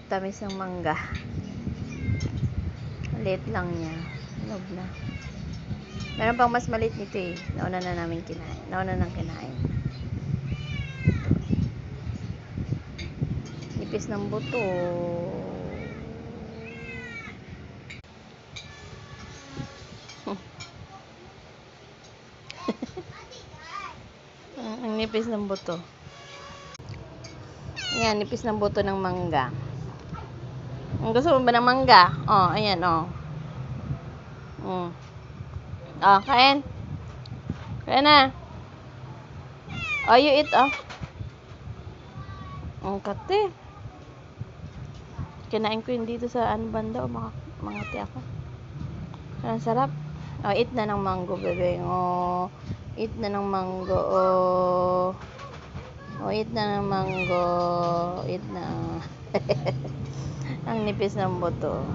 Tamis ng mangga. Maliit lang niya. Log na. Meron pang mas maliit nito eh. Nauna na namin kinain. Nauna nang kinain. Nipis ng buto. Ang nipis ng buto. Ayan, nipis ng buto ng mangga. Gusto mo ba ng mangga? Oh, ayan, oh. Oh, kain. Kain na. Oh, you eat, oh. Ang kate. Kinain ko yun dito sa banda, oh, mangati ako. Ang sarap. Oh, eat na ng mango, bebe. Oh, eat na ng mango, oh. Oh, eat na ng mango. Eat na. Ang nipis ng buto.